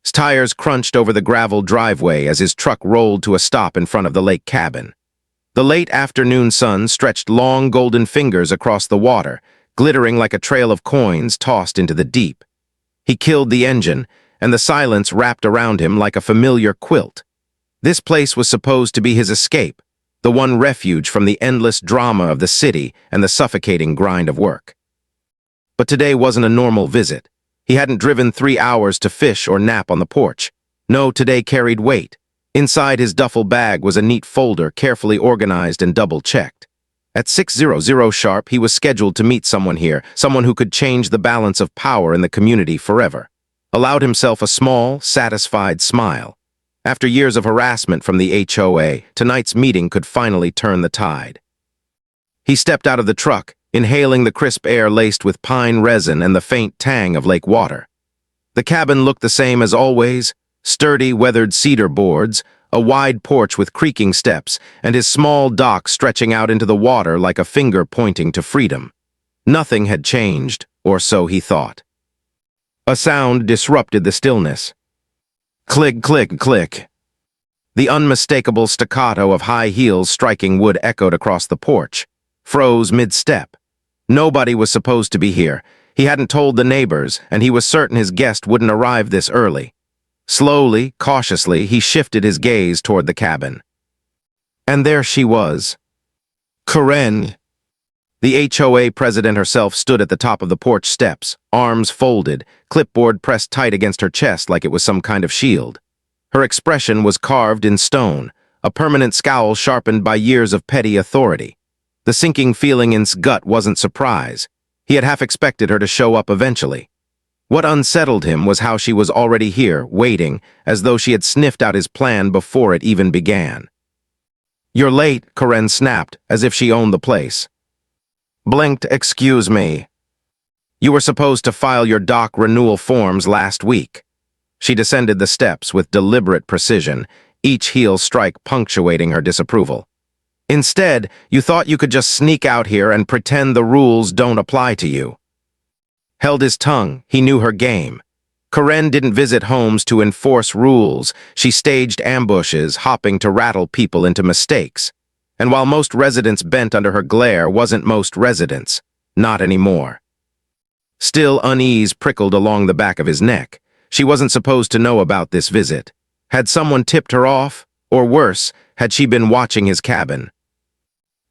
His tires crunched over the gravel driveway as his truck rolled to a stop in front of the lake cabin. The late afternoon sun stretched long golden fingers across the water, glittering like a trail of coins tossed into the deep. He killed the engine, and the silence wrapped around him like a familiar quilt. This place was supposed to be his escape, the one refuge from the endless drama of the city and the suffocating grind of work. But today wasn't a normal visit. He hadn't driven 3 hours to fish or nap on the porch. No, today carried weight. Inside his duffel bag was a neat folder, carefully organized and double-checked. At 6:00 sharp, he was scheduled to meet someone here, someone who could change the balance of power in the community forever. Allowed himself a small, satisfied smile. After years of harassment from the HOA, tonight's meeting could finally turn the tide. He stepped out of the truck, inhaling the crisp air laced with pine resin and the faint tang of lake water. The cabin looked the same as always: sturdy, weathered cedar boards, a wide porch with creaking steps, and his small dock stretching out into the water like a finger pointing to freedom. Nothing had changed, or so he thought. A sound disrupted the stillness. Click, click, click. The unmistakable staccato of high heels striking wood echoed across the porch, froze mid-step. Nobody was supposed to be here. He hadn't told the neighbors, and he was certain his guest wouldn't arrive this early. Slowly, cautiously, he shifted his gaze toward the cabin. And there she was. Coincidental. The HOA president herself stood at the top of the porch steps, arms folded, clipboard pressed tight against her chest like it was some kind of shield. Her expression was carved in stone, a permanent scowl sharpened by years of petty authority. The sinking feeling in his gut wasn't surprise. He had half expected her to show up eventually. What unsettled him was how she was already here, waiting, as though she had sniffed out his plan before it even began. "You're late," Corinne snapped, as if she owned the place. Blinked, "Excuse me. You were supposed to file your dock renewal forms last week." She descended the steps with deliberate precision, each heel strike punctuating her disapproval. "Instead, you thought you could just sneak out here and pretend the rules don't apply to you." Held his tongue. He knew her game. Corinne didn't visit homes to enforce rules. She staged ambushes, hopping to rattle people into mistakes. And while most residents bent under her glare, wasn't most residents. Not anymore. Still, unease prickled along the back of his neck. She wasn't supposed to know about this visit. Had someone tipped her off? Or worse, had she been watching his cabin?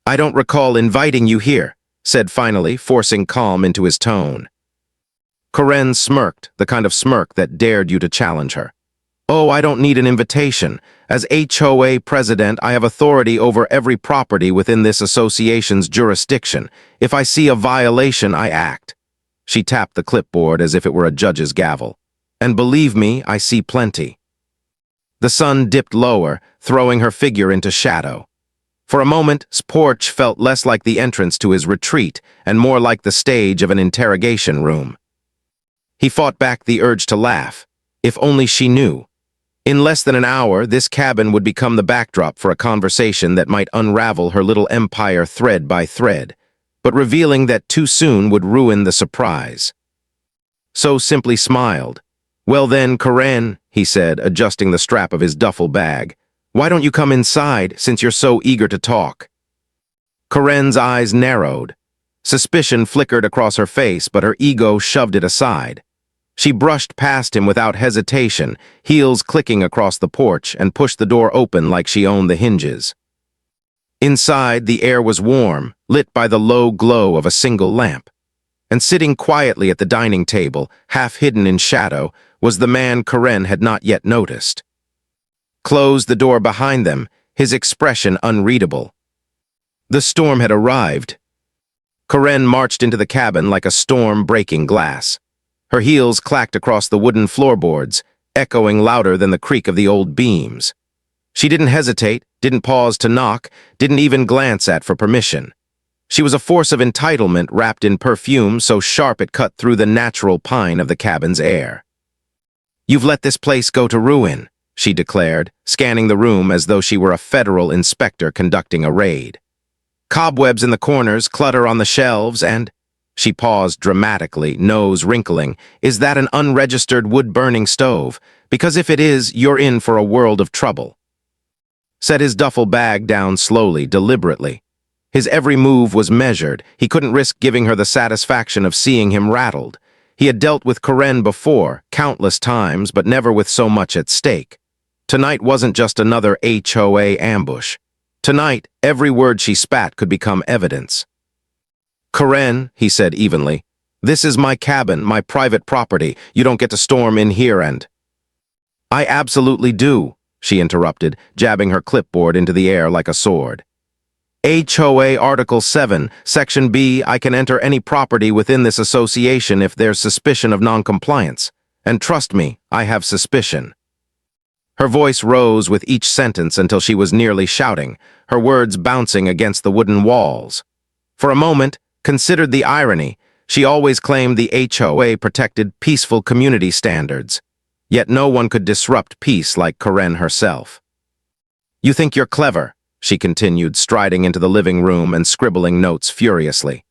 "I don't recall inviting you here," said finally, forcing calm into his tone. Corinne smirked, the kind of smirk that dared you to challenge her. "Oh, I don't need an invitation. As HOA president, I have authority over every property within this association's jurisdiction. If I see a violation, I act." She tapped the clipboard as if it were a judge's gavel. "And believe me, I see plenty." The sun dipped lower, throwing her figure into shadow. For a moment, his porch felt less like the entrance to his retreat and more like the stage of an interrogation room. He fought back the urge to laugh. If only she knew. In less than an hour, this cabin would become the backdrop for a conversation that might unravel her little empire thread by thread, but revealing that too soon would ruin the surprise. So simply smiled. "Well then, Corinne," he said, adjusting the strap of his duffel bag, "why don't you come inside, since you're so eager to talk?" Corinne's eyes narrowed. Suspicion flickered across her face, but her ego shoved it aside. She brushed past him without hesitation, heels clicking across the porch, and pushed the door open like she owned the hinges. Inside, the air was warm, lit by the low glow of a single lamp. And sitting quietly at the dining table, half hidden in shadow, was the man Corinne had not yet noticed. Closed the door behind them, his expression unreadable. The storm had arrived. Corinne marched into the cabin like a storm breaking glass. Her heels clacked across the wooden floorboards, echoing louder than the creak of the old beams. She didn't hesitate, didn't pause to knock, didn't even glance at for permission. She was a force of entitlement wrapped in perfume so sharp it cut through the natural pine of the cabin's air. "You've let this place go to ruin," she declared, scanning the room as though she were a federal inspector conducting a raid. "Cobwebs in the corners, clutter on the shelves, and..." She paused dramatically, nose wrinkling. Is that an unregistered wood-burning stove? Because if it is, you're in for a world of trouble. Set his duffel bag down slowly, deliberately. His every move was measured. He couldn't risk giving her the satisfaction of seeing him rattled. He had dealt with Corinne before, countless times, but never with so much at stake. Tonight wasn't just another HOA ambush. Tonight, every word she spat could become evidence. "Corinne," he said evenly, "this is my cabin, my private property. You don't get to storm in here and—" "I absolutely do," she interrupted, jabbing her clipboard into the air like a sword. "HOA Article 7, Section B, I can enter any property within this association if there's suspicion of noncompliance. And trust me, I have suspicion." Her voice rose with each sentence until she was nearly shouting, her words bouncing against the wooden walls. For a moment, considered the irony, she always claimed the HOA protected peaceful community standards. Yet no one could disrupt peace like Corinne herself. "You think you're clever," she continued, striding into the living room and scribbling notes furiously.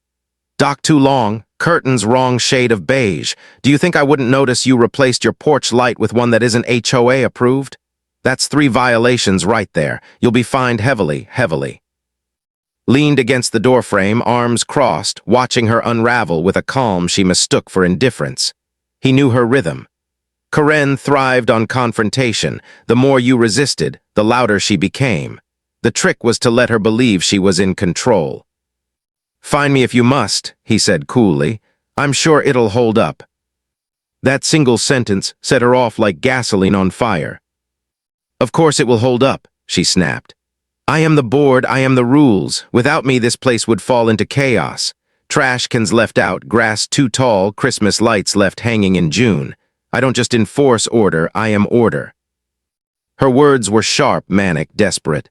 "Dock too long, curtains wrong shade of beige. Do you think I wouldn't notice you replaced your porch light with one that isn't HOA approved? That's 3 violations right there. You'll be fined heavily, heavily." Leaned against the doorframe, arms crossed, watching her unravel with a calm she mistook for indifference. He knew her rhythm. Corinne thrived on confrontation. The more you resisted, the louder she became. The trick was to let her believe she was in control. "Find me if you must," he said coolly. "I'm sure it'll hold up." That single sentence set her off like gasoline on fire. "Of course it will hold up," she snapped. "I am the board, I am the rules. Without me, this place would fall into chaos. Trash cans left out, grass too tall, Christmas lights left hanging in June. I don't just enforce order, I am order." Her words were sharp, manic, desperate.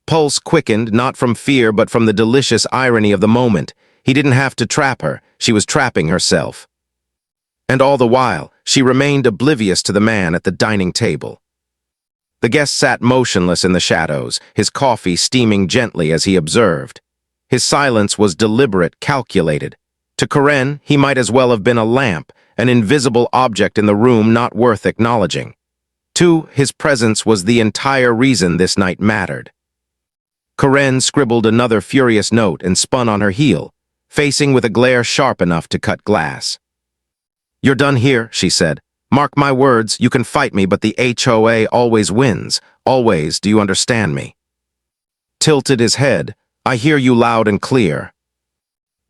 Pulse quickened, not from fear, but from the delicious irony of the moment. He didn't have to trap her, she was trapping herself. And all the while, she remained oblivious to the man at the dining table. The guest sat motionless in the shadows, his coffee steaming gently as he observed. His silence was deliberate, calculated. To Corinne, he might as well have been a lamp, an invisible object in the room not worth acknowledging. His presence was the entire reason this night mattered. Corinne scribbled another furious note and spun on her heel, facing with a glare sharp enough to cut glass. "You're done here," she said. "Mark my words, you can fight me, but the HOA always wins. Always, do you understand me?" Tilted his head. "I hear you loud and clear."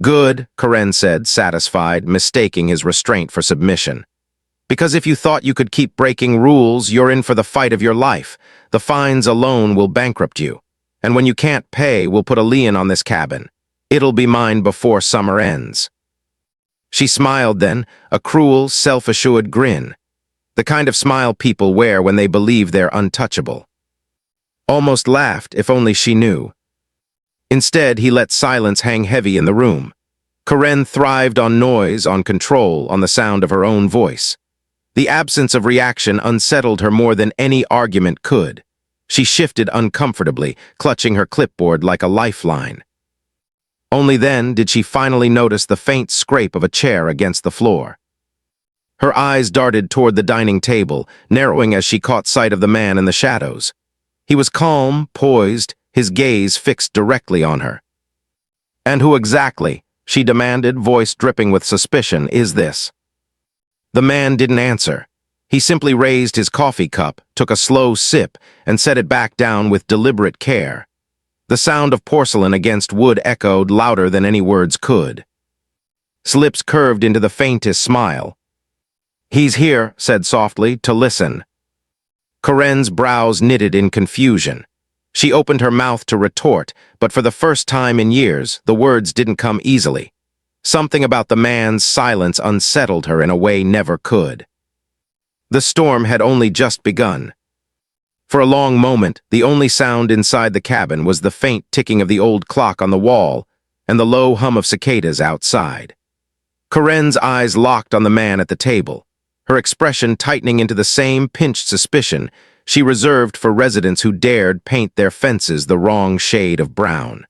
"Good," Corinne said, satisfied, mistaking his restraint for submission. "Because if you thought you could keep breaking rules, you're in for the fight of your life. The fines alone will bankrupt you. And when you can't pay, we'll put a lien on this cabin. It'll be mine before summer ends." She smiled then, a cruel, self-assured grin. The kind of smile people wear when they believe they're untouchable. Almost laughed, if only she knew. Instead, he let silence hang heavy in the room. Corinne thrived on noise, on control, on the sound of her own voice. The absence of reaction unsettled her more than any argument could. She shifted uncomfortably, clutching her clipboard like a lifeline. Only then did she finally notice the faint scrape of a chair against the floor. Her eyes darted toward the dining table, narrowing as she caught sight of the man in the shadows. He was calm, poised, his gaze fixed directly on her. "And who exactly," she demanded, voice dripping with suspicion, "is this?" The man didn't answer. He simply raised his coffee cup, took a slow sip, and set it back down with deliberate care. The sound of porcelain against wood echoed louder than any words could. His lips curved into the faintest smile. "He's here," said softly, "to listen." Corinne's brows knitted in confusion. She opened her mouth to retort, but for the first time in years, the words didn't come easily. Something about the man's silence unsettled her in a way never could. The storm had only just begun. For a long moment, the only sound inside the cabin was the faint ticking of the old clock on the wall and the low hum of cicadas outside. Corinne's eyes locked on the man at the table, her expression tightening into the same pinched suspicion she reserved for residents who dared paint their fences the wrong shade of brown.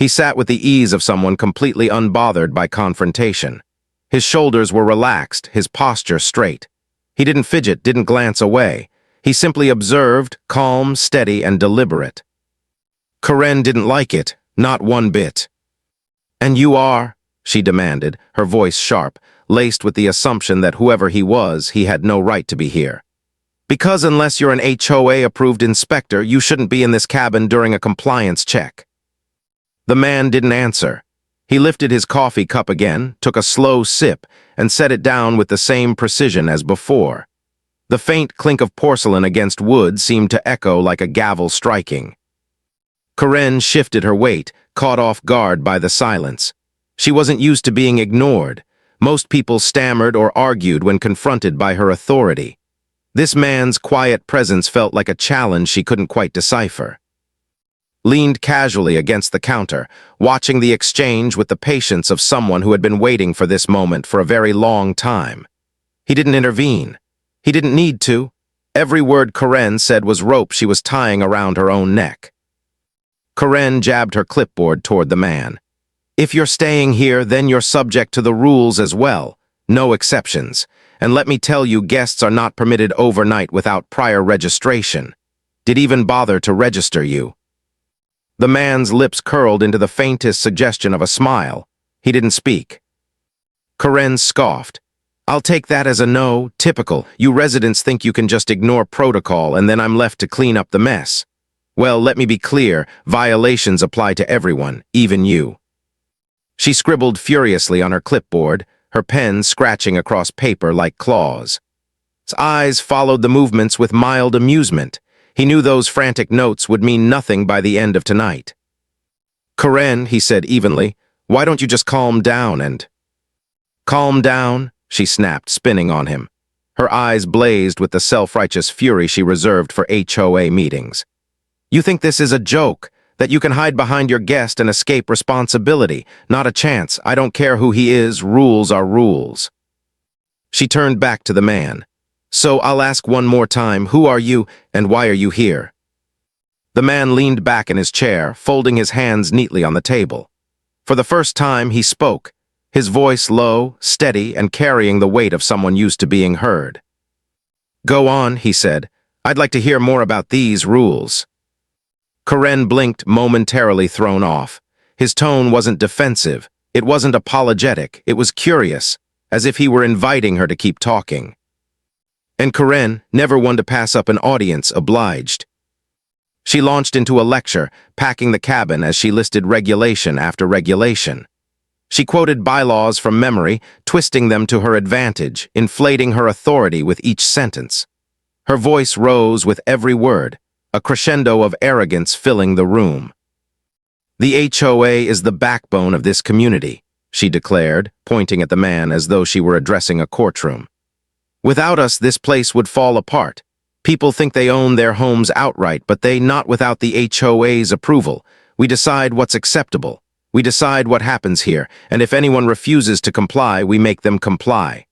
He sat with the ease of someone completely unbothered by confrontation. His shoulders were relaxed, his posture straight. He didn't fidget, didn't glance away. He simply observed, calm, steady, and deliberate. Karen didn't like it, not one bit. "And you are?" she demanded, her voice sharp, laced with the assumption that whoever he was, he had no right to be here. "Because unless you're an HOA-approved inspector, you shouldn't be in this cabin during a compliance check." The man didn't answer. He lifted his coffee cup again, took a slow sip, and set it down with the same precision as before. The faint clink of porcelain against wood seemed to echo like a gavel striking. Karen shifted her weight, caught off guard by the silence. She wasn't used to being ignored. Most people stammered or argued when confronted by her authority. This man's quiet presence felt like a challenge she couldn't quite decipher. Leaned casually against the counter, watching the exchange with the patience of someone who had been waiting for this moment for a very long time. He didn't intervene. He didn't need to. Every word Karen said was rope she was tying around her own neck. Karen jabbed her clipboard toward the man. "If you're staying here, then you're subject to the rules as well. No exceptions. And let me tell you, guests are not permitted overnight without prior registration. Did even bother to register you?" The man's lips curled into the faintest suggestion of a smile. He didn't speak. Karen scoffed. "I'll take that as a no. Typical. You residents think you can just ignore protocol and then I'm left to clean up the mess. Well, let me be clear. Violations apply to everyone, even you." She scribbled furiously on her clipboard, her pen scratching across paper like claws. His eyes followed the movements with mild amusement. He knew those frantic notes would mean nothing by the end of tonight. "Karen," he said evenly, "why don't you just calm down and—" "Calm down?" she snapped, spinning on him. Her eyes blazed with the self-righteous fury she reserved for HOA meetings. "You think this is a joke? That you can hide behind your guest and escape responsibility? Not a chance. I don't care who he is. Rules are rules." She turned back to the man. "So I'll ask one more time, who are you and why are you here?" The man leaned back in his chair, folding his hands neatly on the table. For the first time, he spoke, his voice low, steady, and carrying the weight of someone used to being heard. "Go on," he said. "I'd like to hear more about these rules." Karen blinked, momentarily thrown off. His tone wasn't defensive. It wasn't apologetic. It was curious, as if he were inviting her to keep talking. And Karen, never one to pass up an audience, obliged. She launched into a lecture, packing the cabin as she listed regulation after regulation. She quoted bylaws from memory, twisting them to her advantage, inflating her authority with each sentence. Her voice rose with every word, a crescendo of arrogance filling the room. "The HOA is the backbone of this community," she declared, pointing at the man as though she were addressing a courtroom. "Without us, this place would fall apart. People think they own their homes outright, but they not without the HOA's approval. We decide what's acceptable. We decide what happens here, and if anyone refuses to comply, we make them comply."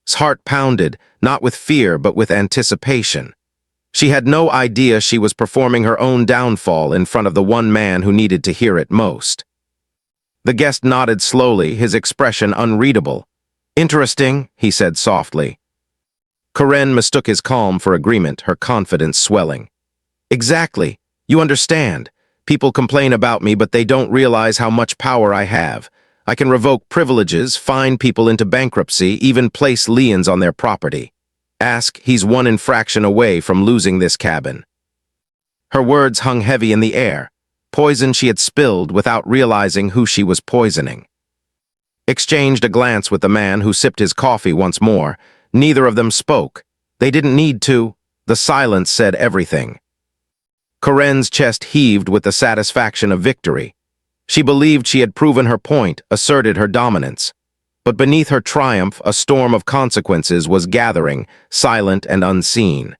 His heart pounded, not with fear but with anticipation. She had no idea she was performing her own downfall in front of the one man who needed to hear it most. The guest nodded slowly, his expression unreadable. "Interesting," he said softly. Karen mistook his calm for agreement, her confidence swelling. "Exactly. You understand. People complain about me, but they don't realize how much power I have. I can revoke privileges, fine people into bankruptcy, even place liens on their property. Ask, he's one infraction away from losing this cabin." Her words hung heavy in the air, poison she had spilled without realizing who she was poisoning. Exchanged a glance with the man who sipped his coffee once more. Neither of them spoke. They didn't need to. The silence said everything. Karen's chest heaved with the satisfaction of victory. She believed she had proven her point, asserted her dominance. But beneath her triumph, a storm of consequences was gathering, silent and unseen.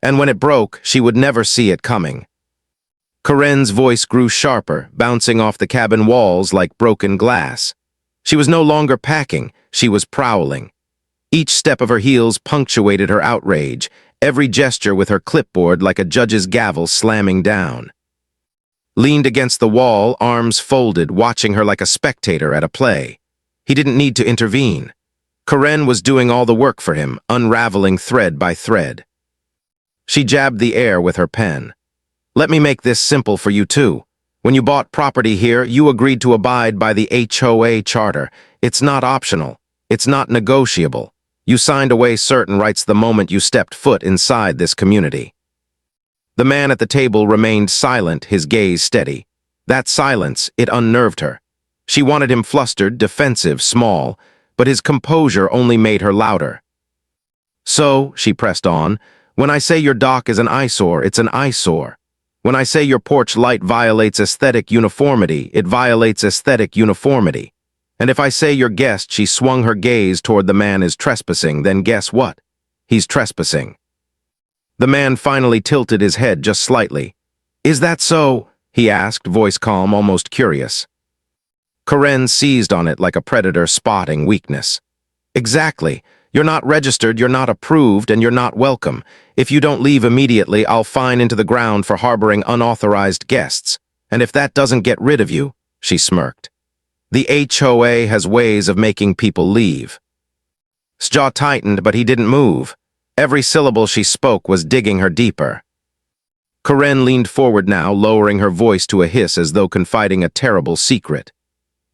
And when it broke, she would never see it coming. Karen's voice grew sharper, bouncing off the cabin walls like broken glass. She was no longer packing, she was prowling. Each step of her heels punctuated her outrage, every gesture with her clipboard like a judge's gavel slamming down. leaned against the wall, arms folded, watching her like a spectator at a play. He didn't need to intervene. Karen was doing all the work for him, unraveling thread by thread. She jabbed the air with her pen. Let me make this simple for you too. When you bought property here, you agreed to abide by the HOA charter. It's not optional. It's not negotiable. You signed away certain rights the moment you stepped foot inside this community. The man at the table remained silent, his gaze steady. That silence, it unnerved her. She wanted him flustered, defensive, small, but his composure only made her louder. So, she pressed on, when I say your dock is an eyesore, it's an eyesore. When I say your porch light violates aesthetic uniformity, it violates aesthetic uniformity. And if I say your guest, she swung her gaze toward the man, is trespassing, then guess what? He's trespassing. The man finally tilted his head just slightly. Is that so? He asked, voice calm, almost curious. Karen seized on it like a predator spotting weakness. Exactly. You're not registered, you're not approved, and you're not welcome. If you don't leave immediately, I'll fine into the ground for harboring unauthorized guests. And if that doesn't get rid of you, she smirked. The HOA has ways of making people leave. His jaw tightened, but he didn't move. Every syllable she spoke was digging her deeper. Karen leaned forward now, lowering her voice to a hiss as though confiding a terrible secret.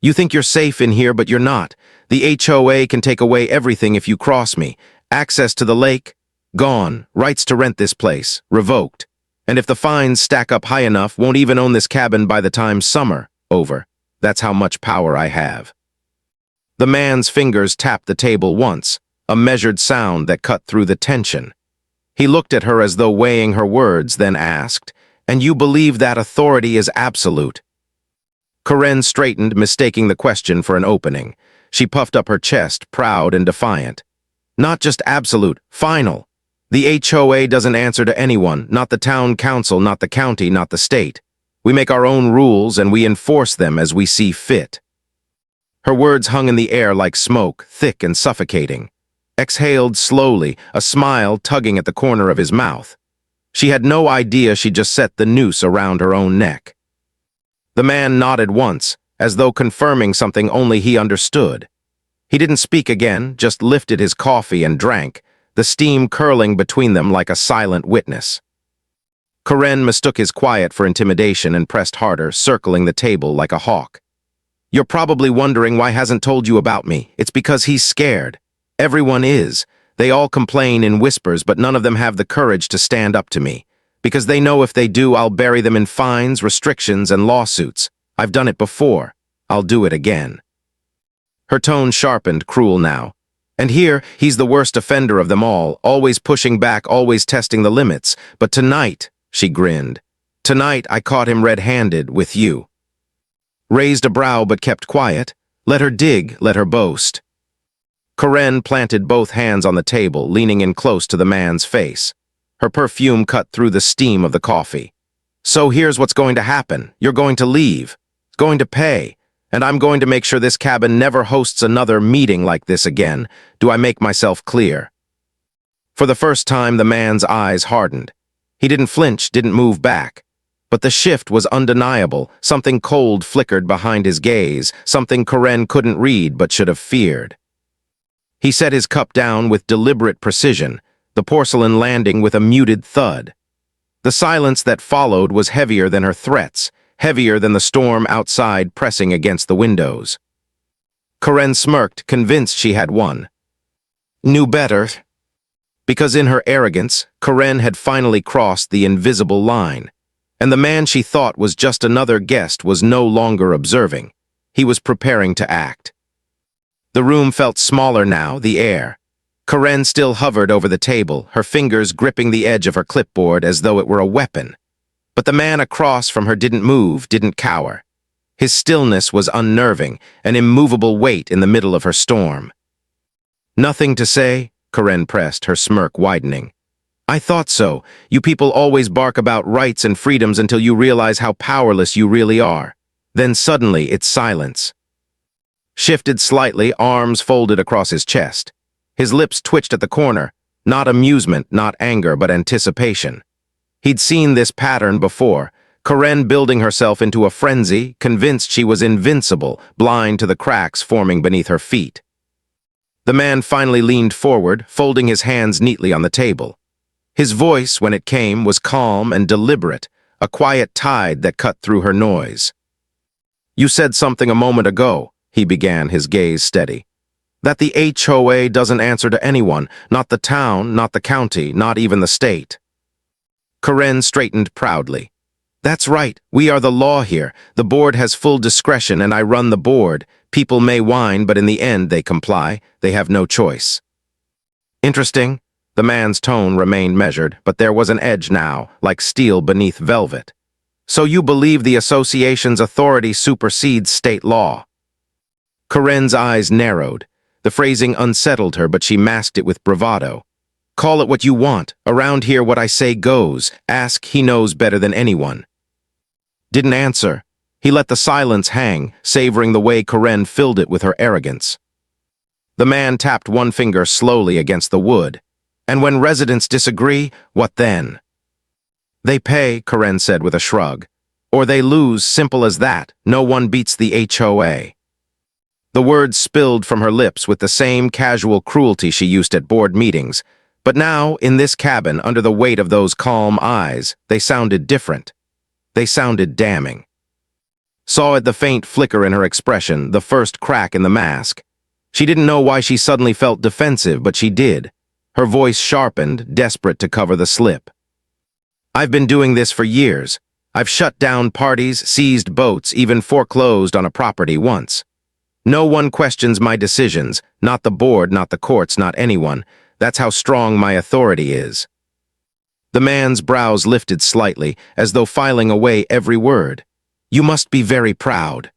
You think you're safe in here, but you're not. The HOA can take away everything if you cross me. Access to the lake? Gone. Rights to rent this place? Revoked. And if the fines stack up high enough, won't even own this cabin by the time summer over. That's how much power I have. The man's fingers tapped the table once, a measured sound that cut through the tension. He looked at her as though weighing her words, then asked, And you believe that authority is absolute? Karen straightened, mistaking the question for an opening. She puffed up her chest, proud and defiant. Not just absolute, final. The HOA doesn't answer to anyone, not the town council, not the county, not the state. We make our own rules and we enforce them as we see fit. Her words hung in the air like smoke, thick and suffocating. Exhaled slowly, a smile tugging at the corner of his mouth. She had no idea she'd just set the noose around her own neck. The man nodded once, as though confirming something only he understood. He didn't speak again, just lifted his coffee and drank, the steam curling between them like a silent witness. Karen mistook his quiet for intimidation and pressed harder, circling the table like a hawk. You're probably wondering why he hasn't told you about me. It's because he's scared. Everyone is. They all complain in whispers, but none of them have the courage to stand up to me. Because they know if they do, I'll bury them in fines, restrictions, and lawsuits. I've done it before. I'll do it again. Her tone sharpened, cruel now. And here, he's the worst offender of them all, always pushing back, always testing the limits. But tonight, she grinned. Tonight, I caught him red-handed with you. Raised a brow but kept quiet. Let her dig, let her boast. Karen planted both hands on the table, leaning in close to the man's face. Her perfume cut through the steam of the coffee. So here's what's going to happen. You're going to leave, going to pay, and I'm going to make sure this cabin never hosts another meeting like this again. Do I make myself clear? For the first time, the man's eyes hardened. He didn't flinch, didn't move back. But the shift was undeniable. Something cold flickered behind his gaze, something Karen couldn't read but should have feared. He set his cup down with deliberate precision, the porcelain landing with a muted thud. The silence that followed was heavier than her threats, heavier than the storm outside pressing against the windows. Karen smirked, convinced she had won. Knew better. Because in her arrogance, Karen had finally crossed the invisible line, and the man she thought was just another guest was no longer observing. He was preparing to act. The room felt smaller now, the air. Karen still hovered over the table, her fingers gripping the edge of her clipboard as though it were a weapon. But the man across from her didn't move, didn't cower. His stillness was unnerving, an immovable weight in the middle of her storm. Nothing to say? Karen pressed, her smirk widening. I thought so. You people always bark about rights and freedoms until you realize how powerless you really are. Then suddenly it's silence. Shifted slightly, arms folded across his chest. His lips twitched at the corner, not amusement, not anger, but anticipation. He'd seen this pattern before, Karen building herself into a frenzy, convinced she was invincible, blind to the cracks forming beneath her feet. The man finally leaned forward, folding his hands neatly on the table. His voice, when it came, was calm and deliberate, a quiet tide that cut through her noise. "You said something a moment ago," he began, his gaze steady. "That the HOA doesn't answer to anyone, not the town, not the county, not even the state." Karen straightened proudly. "That's right, we are the law here. The board has full discretion and I run the board. People may whine, but in the end they comply. They have no choice." "Interesting." The man's tone remained measured, but there was an edge now, like steel beneath velvet. "So you believe the association's authority supersedes state law?" Karen's eyes narrowed. The phrasing unsettled her, but she masked it with bravado. "Call it what you want. Around here what I say goes. Ask, he knows better than anyone." Didn't answer. He let the silence hang, savoring the way Karen filled it with her arrogance. The man tapped one finger slowly against the wood. "And when residents disagree, what then?" "They pay," Karen said with a shrug. "Or they lose, simple as that. No one beats the HOA." The words spilled from her lips with the same casual cruelty she used at board meetings, but now, in this cabin, under the weight of those calm eyes, they sounded different. They sounded damning. Saw it the faint flicker in her expression, the first crack in the mask. She didn't know why she suddenly felt defensive, but she did. Her voice sharpened, desperate to cover the slip. "I've been doing this for years. I've shut down parties, seized boats, even foreclosed on a property once. No one questions my decisions, not the board, not the courts, not anyone. That's how strong my authority is." The man's brows lifted slightly, as though filing away every word. "You must be very proud."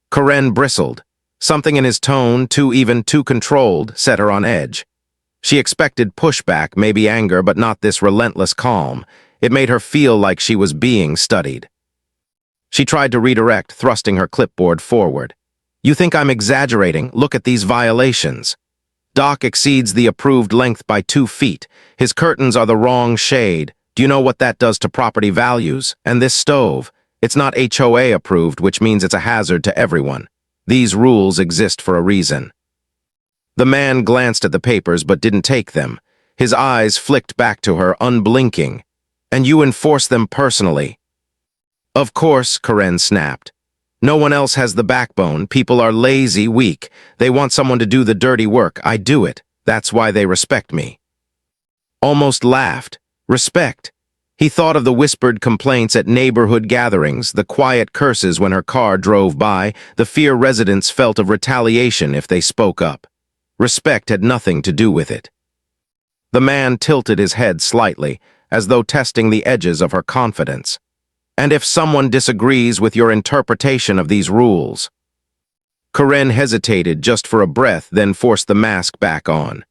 Karen bristled. Something in his tone, too even, too controlled, set her on edge. She expected pushback, maybe anger, but not this relentless calm. It made her feel like she was being studied. She tried to redirect, thrusting her clipboard forward. "You think I'm exaggerating? Look at these violations. Dock exceeds the approved length by 2 feet. His curtains are the wrong shade. Do you know what that does to property values? And this stove, it's not HOA approved, which means it's a hazard to everyone. These rules exist for a reason." The man glanced at the papers but didn't take them. His eyes flicked back to her, unblinking. "And you enforce them personally?" "Of course," Karen snapped. "No one else has the backbone. People are lazy, weak. They want someone to do the dirty work. I do it. That's why they respect me." Almost laughed. Respect. He thought of the whispered complaints at neighborhood gatherings, the quiet curses when her car drove by, the fear residents felt of retaliation if they spoke up. Respect had nothing to do with it. The man tilted his head slightly, as though testing the edges of her confidence. "And if someone disagrees with your interpretation of these rules?" Karen hesitated just for a breath, then forced the mask back on.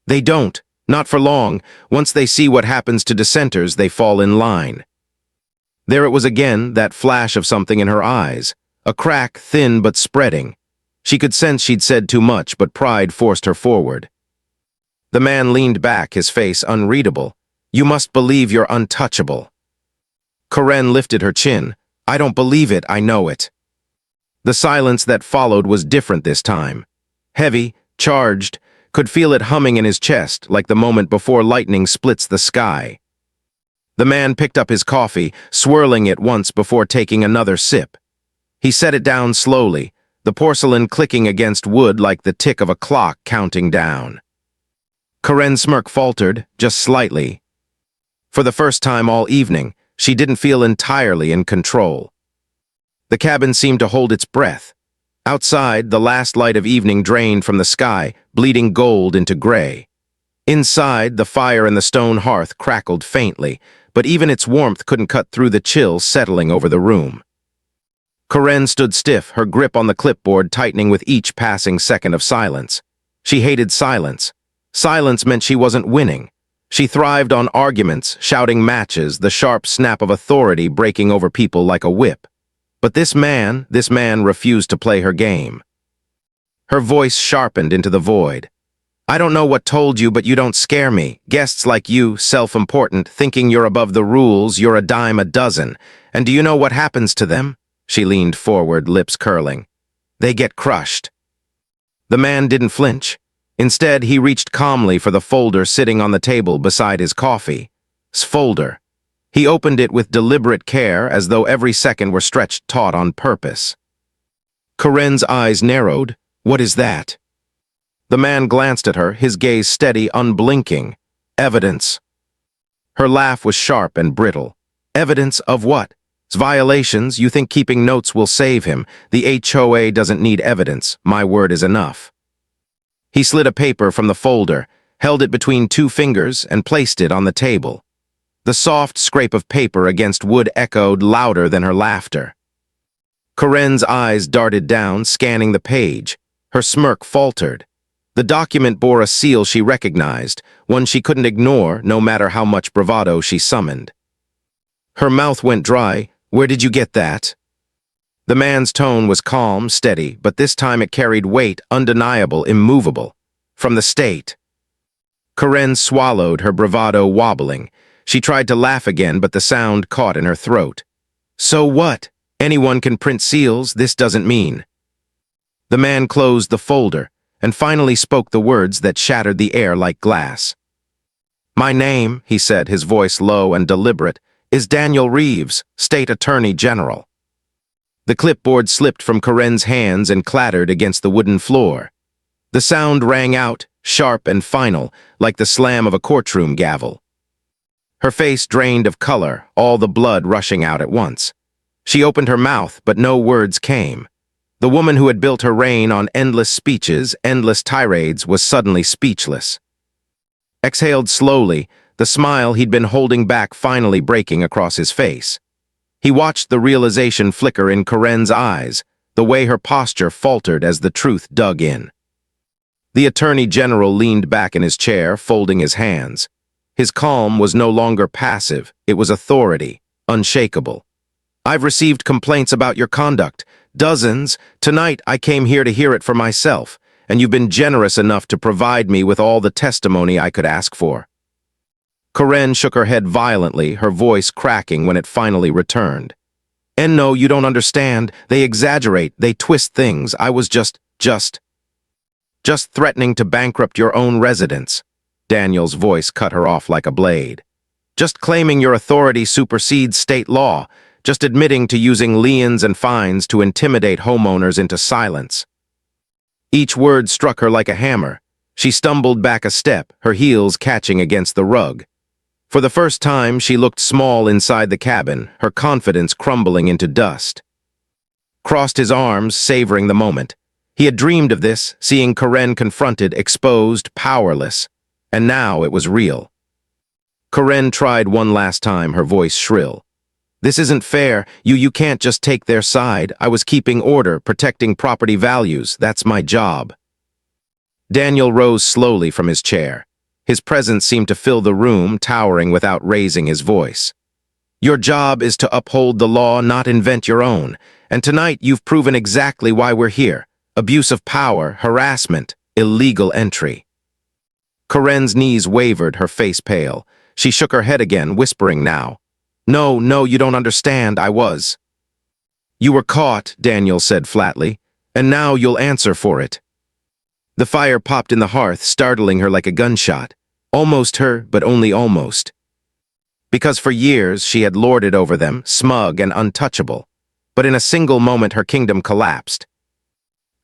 "They don't. Not for long. Once they see what happens to dissenters, they fall in line." There it was again, that flash of something in her eyes. A crack, thin but spreading. She could sense she'd said too much, but pride forced her forward. The man leaned back, his face unreadable. "You must believe you're untouchable." Karen lifted her chin. "I don't believe it, I know it." The silence that followed was different this time. Heavy, charged, could feel it humming in his chest, like the moment before lightning splits the sky. The man picked up his coffee, swirling it once before taking another sip. He set it down slowly, the porcelain clicking against wood like the tick of a clock counting down. Karen's smirk faltered, just slightly. For the first time all evening, she didn't feel entirely in control. The cabin seemed to hold its breath. Outside, the last light of evening drained from the sky, bleeding gold into gray. Inside, the fire in the stone hearth crackled faintly, but even its warmth couldn't cut through the chill settling over the room. Karen stood stiff, her grip on the clipboard tightening with each passing second of silence. She hated silence. Silence meant she wasn't winning. She thrived on arguments, shouting matches, the sharp snap of authority breaking over people like a whip. But this man refused to play her game. Her voice sharpened into the void. "I don't know what told you, but you don't scare me. Guests like you, self-important, thinking you're above the rules, you're a dime a dozen. And do you know what happens to them? She leaned forward, lips curling. They get crushed. The man didn't flinch. Instead, he reached calmly for the folder sitting on the table beside his coffee. Folder. He opened it with deliberate care, as though every second were stretched taut on purpose. Corinne's eyes narrowed. What is that? The man glanced at her, his gaze steady, unblinking. Evidence. Her laugh was sharp and brittle. Evidence of what? Violations. You think keeping notes will save him. The HOA doesn't need evidence. My word is enough. He slid a paper from the folder, held it between two fingers, and placed it on the table. The soft scrape of paper against wood echoed louder than her laughter. Corinne's eyes darted down, scanning the page. Her smirk faltered. The document bore a seal she recognized, one she couldn't ignore, no matter how much bravado she summoned. Her mouth went dry. Where did you get that? The man's tone was calm, steady, but this time it carried weight, undeniable, immovable. From the state. Corinne swallowed, her bravado wobbling. She tried to laugh again, but the sound caught in her throat. So what? Anyone can print seals, this doesn't mean. The man closed the folder, and finally spoke the words that shattered the air like glass. My name, he said, his voice low and deliberate, is Daniel Reeves, State Attorney General. The clipboard slipped from Corinne's hands and clattered against the wooden floor. The sound rang out, sharp and final, like the slam of a courtroom gavel. Her face drained of color, all the blood rushing out at once. She opened her mouth, but no words came. The woman who had built her reign on endless speeches, endless tirades, was suddenly speechless. Exhaled slowly, the smile he'd been holding back finally breaking across his face. He watched the realization flicker in Corinne's eyes, the way her posture faltered as the truth dug in. The Attorney General leaned back in his chair, folding his hands. His calm was no longer passive, it was authority, unshakable. I've received complaints about your conduct, dozens. Tonight I came here to hear it for myself, and you've been generous enough to provide me with all the testimony I could ask for. Corinne shook her head violently, her voice cracking when it finally returned. And no, you don't understand. They exaggerate, they twist things. I was just threatening to bankrupt your own residence. Daniel's voice cut her off like a blade. Just claiming your authority supersedes state law, just admitting to using liens and fines to intimidate homeowners into silence. Each word struck her like a hammer. She stumbled back a step, her heels catching against the rug. For the first time, she looked small inside the cabin, her confidence crumbling into dust. Crossed his arms, savoring the moment. He had dreamed of this, seeing Corinne confronted, exposed, powerless. And now it was real. Corinne tried one last time, her voice shrill. This isn't fair. You can't just take their side. I was keeping order, protecting property values. That's my job. Daniel rose slowly from his chair. His presence seemed to fill the room, towering without raising his voice. Your job is to uphold the law, not invent your own. And tonight you've proven exactly why we're here. Abuse of power, harassment, illegal entry. Corinne's knees wavered, her face pale. She shook her head again, whispering now. No, you don't understand. I was. You were caught, Daniel said flatly, and now you'll answer for it. The fire popped in the hearth, startling her like a gunshot. Almost her, but only almost. Because for years she had lorded over them, smug and untouchable. But in a single moment her kingdom collapsed.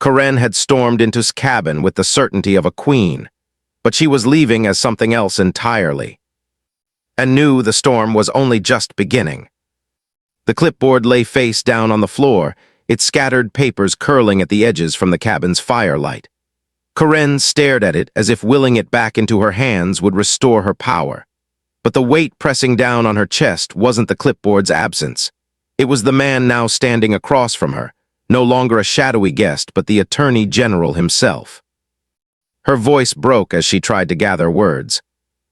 Corinne had stormed into his cabin with the certainty of a queen, but she was leaving as something else entirely. And knew the storm was only just beginning. The clipboard lay face down on the floor, its scattered papers curling at the edges from the cabin's firelight. Corinne stared at it as if willing it back into her hands would restore her power. But the weight pressing down on her chest wasn't the clipboard's absence. It was the man now standing across from her, no longer a shadowy guest, but the Attorney General himself. Her voice broke as she tried to gather words.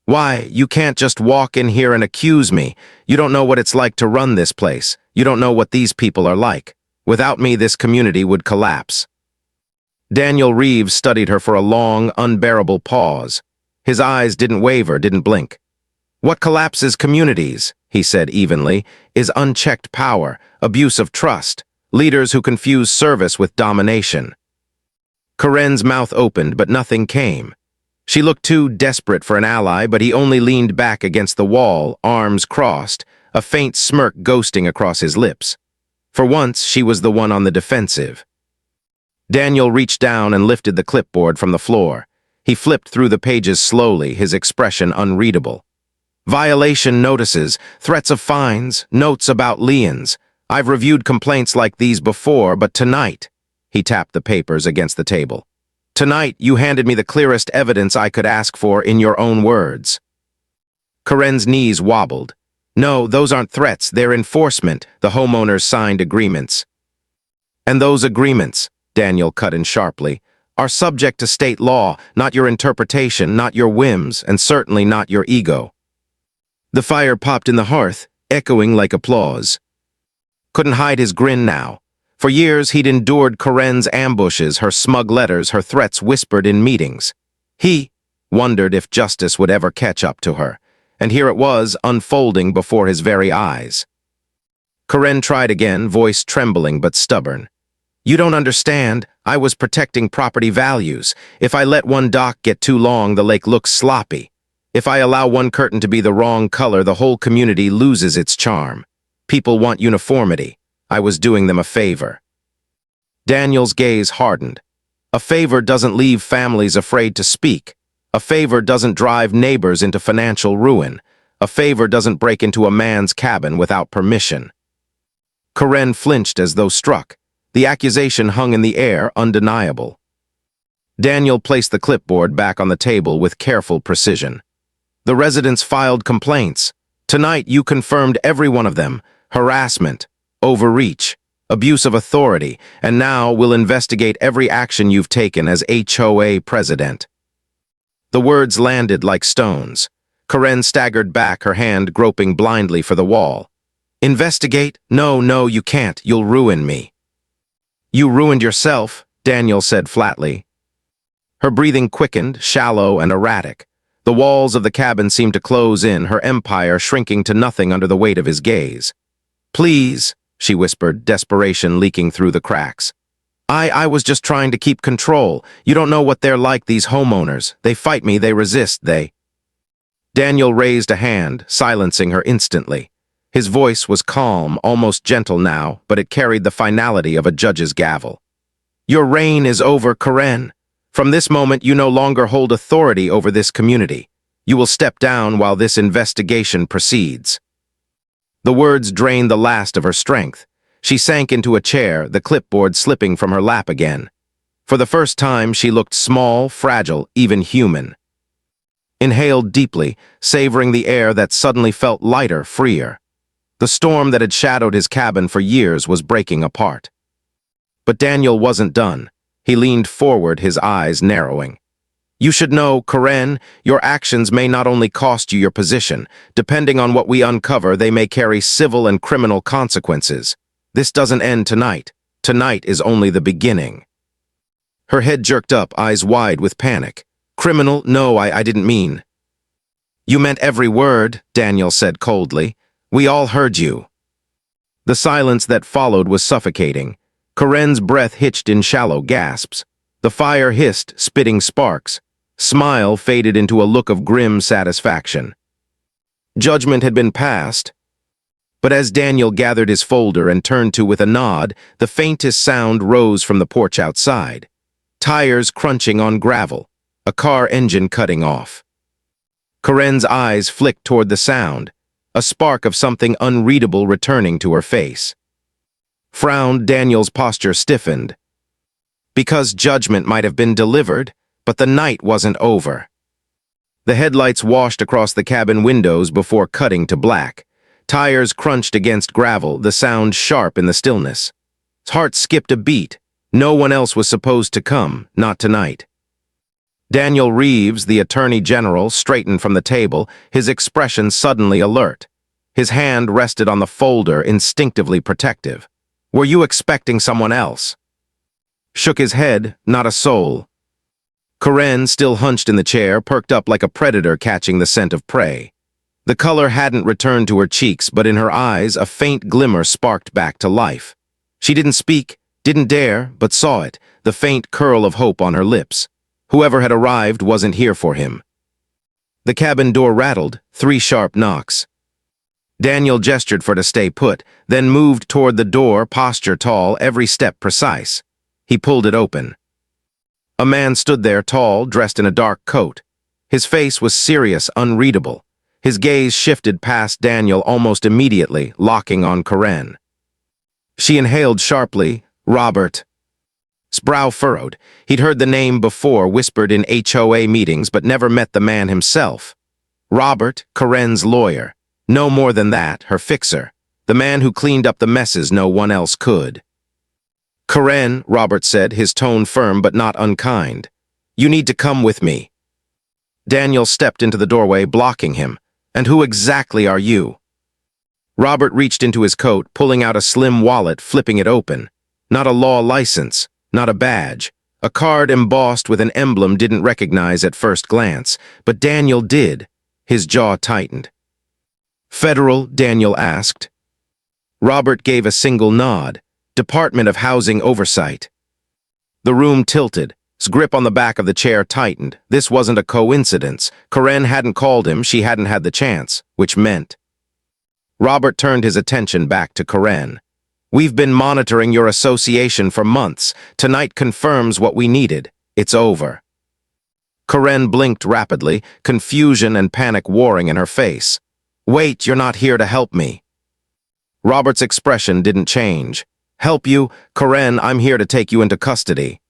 Why, you can't just walk in here and accuse me. You don't know what it's like to run this place. You don't know what these people are like. Without me, this community would collapse. Daniel Reeves studied her for a long, unbearable pause. His eyes didn't waver, didn't blink. What collapses communities, he said evenly, is unchecked power, abuse of trust, leaders who confuse service with domination. Karen's mouth opened, but nothing came. She looked too desperate for an ally, but he only leaned back against the wall, arms crossed, a faint smirk ghosting across his lips. For once, she was the one on the defensive. Daniel reached down and lifted the clipboard from the floor. He flipped through the pages slowly, his expression unreadable. Violation notices, threats of fines, notes about liens. I've reviewed complaints like these before, but tonight, he tapped the papers against the table. Tonight, you handed me the clearest evidence I could ask for in your own words. Karen's knees wobbled. No, those aren't threats, they're enforcement. The homeowners signed agreements. And those agreements, Daniel cut in sharply, are subject to state law, not your interpretation, not your whims, and certainly not your ego. The fire popped in the hearth, echoing like applause. Couldn't hide his grin now. For years, he'd endured Karen's ambushes, her smug letters, her threats whispered in meetings. He wondered if justice would ever catch up to her, and here it was, unfolding before his very eyes. Karen tried again, voice trembling but stubborn. You don't understand. I was protecting property values. If I let one dock get too long, the lake looks sloppy. If I allow one curtain to be the wrong color, the whole community loses its charm. People want uniformity. I was doing them a favor. Daniel's gaze hardened. A favor doesn't leave families afraid to speak. A favor doesn't drive neighbors into financial ruin. A favor doesn't break into a man's cabin without permission. Karen flinched as though struck. The accusation hung in the air, undeniable. Daniel placed the clipboard back on the table with careful precision. The residents filed complaints. Tonight you confirmed every one of them. Harassment, overreach, abuse of authority, and now we'll investigate every action you've taken as HOA president. The words landed like stones. Karen staggered back, her hand groping blindly for the wall. Investigate? No, you can't. You'll ruin me. You ruined yourself, Daniel said flatly. Her breathing quickened, shallow and erratic. The walls of the cabin seemed to close in, her empire shrinking to nothing under the weight of his gaze. Please, she whispered, desperation leaking through the cracks. I was just trying to keep control. You don't know what they're like, these homeowners. They fight me, they resist, they... Daniel raised a hand, silencing her instantly. His voice was calm, almost gentle now, but it carried the finality of a judge's gavel. Your reign is over, Karen. From this moment, you no longer hold authority over this community. You will step down while this investigation proceeds. The words drained the last of her strength. She sank into a chair, the clipboard slipping from her lap again. For the first time, she looked small, fragile, even human. Inhaled deeply, savoring the air that suddenly felt lighter, freer. The storm that had shadowed his cabin for years was breaking apart. But Daniel wasn't done. He leaned forward, his eyes narrowing. You should know, Karen, your actions may not only cost you your position. Depending on what we uncover, they may carry civil and criminal consequences. This doesn't end tonight. Tonight is only the beginning. Her head jerked up, eyes wide with panic. Criminal? No, I didn't mean. You meant every word, Daniel said coldly. We all heard you. The silence that followed was suffocating. Karen's breath hitched in shallow gasps. The fire hissed, spitting sparks. Smile faded into a look of grim satisfaction. Judgment had been passed. But as Daniel gathered his folder and turned to with a nod, the faintest sound rose from the porch outside. Tires crunching on gravel, a car engine cutting off. Karen's eyes flicked toward the sound, a spark of something unreadable returning to her face. Frowned, Daniel's posture stiffened. Because judgment might have been delivered, but the night wasn't over. The headlights washed across the cabin windows before cutting to black. Tires crunched against gravel, the sound sharp in the stillness. His heart skipped a beat. No one else was supposed to come, not tonight. Daniel Reeves, the Attorney General, straightened from the table, his expression suddenly alert. His hand rested on the folder, instinctively protective. Were you expecting someone else? Shook his head, not a soul. Karen, still hunched in the chair, perked up like a predator catching the scent of prey. The color hadn't returned to her cheeks, but in her eyes a faint glimmer sparked back to life. She didn't speak, didn't dare, but saw it, the faint curl of hope on her lips. Whoever had arrived wasn't here for him. The cabin door rattled, 3 sharp knocks. Daniel gestured for to stay put, then moved toward the door, posture tall, every step precise. He pulled it open. A man stood there, tall, dressed in a dark coat. His face was serious, unreadable. His gaze shifted past Daniel almost immediately, locking on Karen. She inhaled sharply. Robert. His brow furrowed. He'd heard the name before, whispered in HOA meetings, but never met the man himself. Robert, Karen's lawyer. No more than that, her fixer. The man who cleaned up the messes no one else could. Karen, Robert said, his tone firm but not unkind. You need to come with me. Daniel stepped into the doorway, blocking him. And who exactly are you? Robert reached into his coat, pulling out a slim wallet, flipping it open. Not a law license, not a badge. A card embossed with an emblem didn't recognize at first glance, but Daniel did. His jaw tightened. Federal, Daniel asked. Robert gave a single nod. Department of Housing Oversight. The room tilted. His grip on the back of the chair tightened. This wasn't a coincidence. Karen hadn't called him, she hadn't had the chance, which meant. Robert turned his attention back to Karen. We've been monitoring your association for months. Tonight confirms what we needed. It's over. Karen blinked rapidly, confusion and panic warring in her face. Wait, you're not here to help me. Robert's expression didn't change. Help you? Karen, I'm here to take you into custody.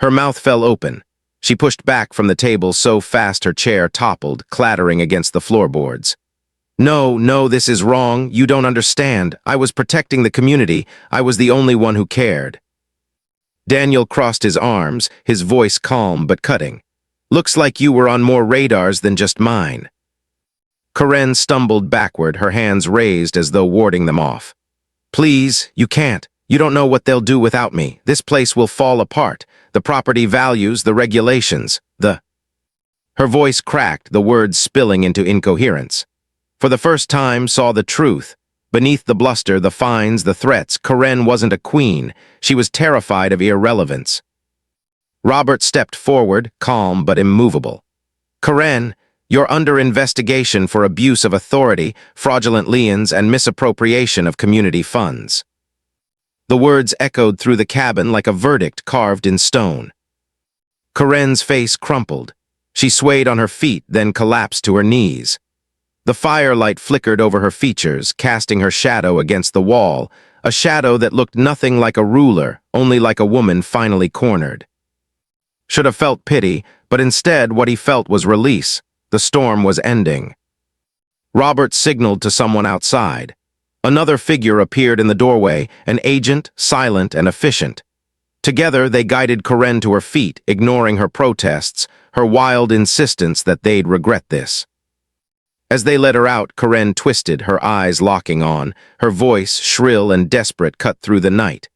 Her mouth fell open. She pushed back from the table so fast her chair toppled, clattering against the floorboards. No, this is wrong. You don't understand. I was protecting the community. I was the only one who cared. Daniel crossed his arms, his voice calm but cutting. Looks like you were on more radars than just mine. Karen stumbled backward, her hands raised as though warding them off. Please, you can't. You don't know what they'll do without me. This place will fall apart. The property values, the regulations, Her voice cracked, the words spilling into incoherence. For the first time, saw the truth. Beneath the bluster, the fines, the threats, Karen wasn't a queen. She was terrified of irrelevance. Robert stepped forward, calm but immovable. Karen, you're under investigation for abuse of authority, fraudulent liens, and misappropriation of community funds. The words echoed through the cabin like a verdict carved in stone. Karen's face crumpled. She swayed on her feet, then collapsed to her knees. The firelight flickered over her features, casting her shadow against the wall, a shadow that looked nothing like a ruler, only like a woman finally cornered. Should have felt pity, but instead what he felt was release. The storm was ending. Robert signaled to someone outside. Another figure appeared in the doorway, an agent, silent and efficient. Together, they guided Karen to her feet, ignoring her protests, her wild insistence that they'd regret this. As they led her out, Karen twisted, her eyes locking on, her voice, shrill and desperate, cut through the night.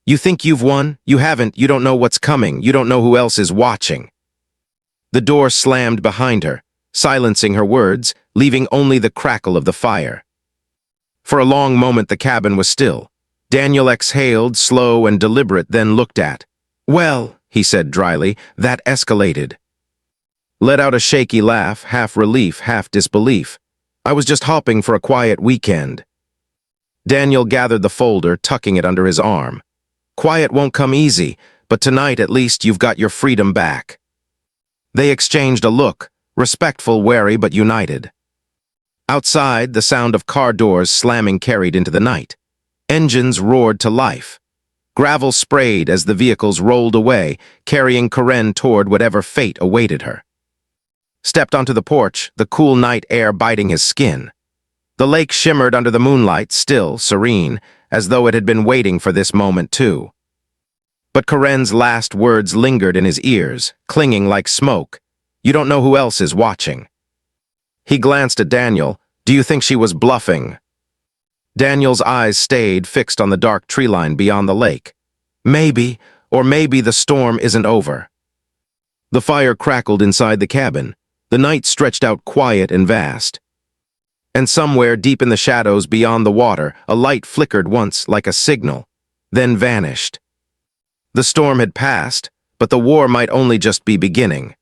You think you've won? You haven't. You don't know what's coming. You don't know who else is watching. The door slammed behind her, silencing her words, leaving only the crackle of the fire. For a long moment the cabin was still. Daniel exhaled, slow and deliberate, then looked at. Well, he said dryly, that escalated. Let out a shaky laugh, half relief, half disbelief. I was just hoping for a quiet weekend. Daniel gathered the folder, tucking it under his arm. Quiet won't come easy, but tonight at least you've got your freedom back. They exchanged a look, respectful, wary, but united. Outside, the sound of car doors slamming carried into the night. Engines roared to life. Gravel sprayed as the vehicles rolled away, carrying Karen toward whatever fate awaited her. Stepped onto the porch, the cool night air biting his skin. The lake shimmered under the moonlight, still, serene, as though it had been waiting for this moment too. But Karen's last words lingered in his ears, clinging like smoke. You don't know who else is watching. He glanced at Daniel. Do you think she was bluffing? Daniel's eyes stayed fixed on the dark tree line beyond the lake. Maybe, or maybe the storm isn't over. The fire crackled inside the cabin. The night stretched out quiet and vast. And somewhere deep in the shadows beyond the water, a light flickered once like a signal, then vanished. The storm had passed, but the war might only just be beginning.